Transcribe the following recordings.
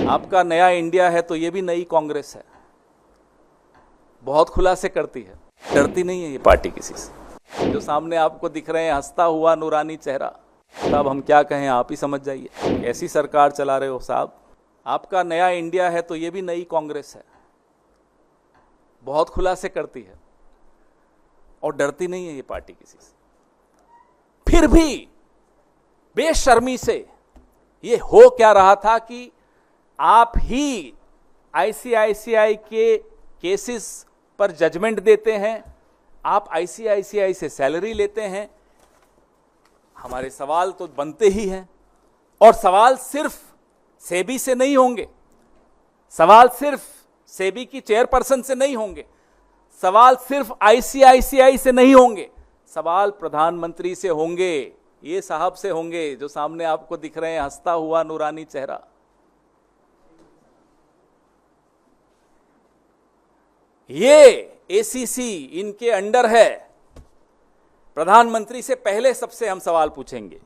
आपका नया इंडिया है तो ये भी नई कांग्रेस है, बहुत खुलासे करती है, डरती नहीं है ये पार्टी किसी से। जो सामने आपको दिख रहे हैं हंसता हुआ नूरानी चेहरा, साहब हम क्या कहें आप ही समझ जाइए। ऐसी सरकार चला रहे हो साहब। आपका नया इंडिया है तो ये भी नई कांग्रेस है, बहुत खुलासे करती है और डरती नहीं है ये पार्टी किसी से। फिर भी बेशर्मी से ये हो क्या रहा था कि आप ही आईसीआईसीआई के केसेस पर जजमेंट देते हैं, आप आईसीआईसीआई से सैलरी लेते हैं। हमारे सवाल तो बनते ही हैं, और सवाल सिर्फ सेबी से नहीं होंगे, सवाल सिर्फ सेबी की चेयरपर्सन से नहीं होंगे, सवाल सिर्फ आईसीआईसीआई से नहीं होंगे, सवाल प्रधानमंत्री से होंगे, ये साहब से होंगे जो सामने आपको दिख रहे हैं हंसता हुआ नूरानी चेहरा। ये एसीसी इनके अंडर है। प्रधानमंत्री से पहले सबसे हम सवाल पूछेंगे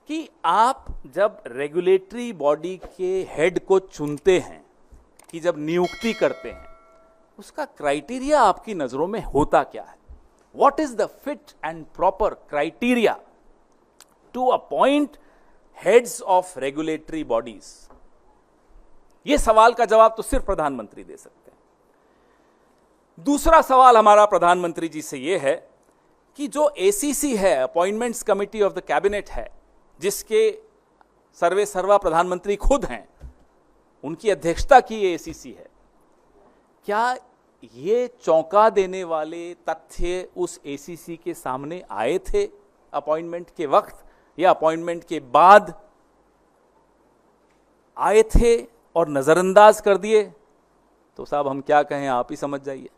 कि आप जब रेगुलेटरी बॉडी के हेड को चुनते हैं, कि जब नियुक्ति करते हैं, उसका क्राइटेरिया आपकी नजरों में होता क्या है? What is the fit and proper criteria to appoint heads of regulatory bodies? ये सवाल का जवाब तो सिर्फ प्रधानमंत्री दे सकते हैं। दूसरा सवाल हमारा प्रधानमंत्री जी से यह है कि जो एसीसी है, appointments committee of the cabinet है, जिसके सर्वे सर्वा प्रधानमंत्री खुद हैं, उनकी अध्यक्षता की ये एसीसी है, क्या ये चौंका देने वाले तथ्य उस एसीसी के सामने आए थे अपॉइंटमेंट के वक्त या अपॉइंटमेंट के बाद आए थे और नजरअंदाज कर दिए? तो साहब हम क्या कहें आप ही समझ जाइए।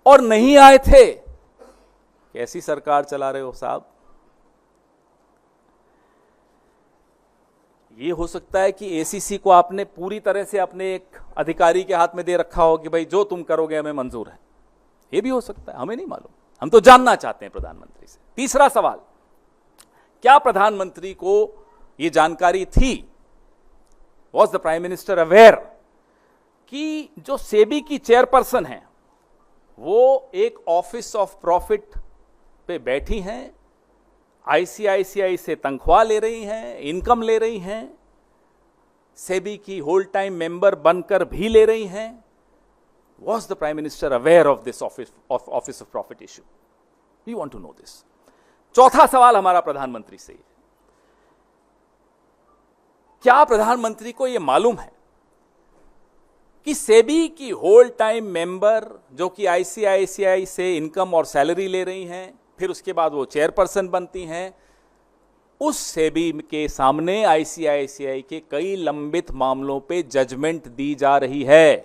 और नहीं आए थे, कैसी सरकार चला रहे हो साहब। ये हो सकता है कि एसीसी को आपने पूरी तरह से अपने एक अधिकारी के हाथ में दे रखा हो कि भाई जो तुम करोगे हमें मंजूर है। ये भी हो सकता है, हमें नहीं मालूम, हम तो जानना चाहते हैं प्रधानमंत्री से। तीसरा सवाल, क्या प्रधानमंत्री को यह जानकारी थी, was the prime minister aware, कि जो सेबी की चेयरपर्सन है वो एक ऑफिस ऑफ प्रॉफिट पे बैठी हैं, आईसीआईसीआई से तनख्वाह ले रही हैं, इनकम ले रही हैं, सेबी की होल टाइम मेंबर बनकर भी ले रही हैं? Was the prime minister aware of this office of profit issue? We want to know this. चौथा सवाल हमारा प्रधानमंत्री से, क्या प्रधानमंत्री को यह मालूम है कि सेबी की होल टाइम मेंबर जो कि आईसीआईसीआई से इनकम और सैलरी ले रही हैं, फिर उसके बाद वो चेयरपर्सन बनती हैं, उस सेबी के सामने आईसीआईसीआई के कई लंबित मामलों पे जजमेंट दी जा रही है?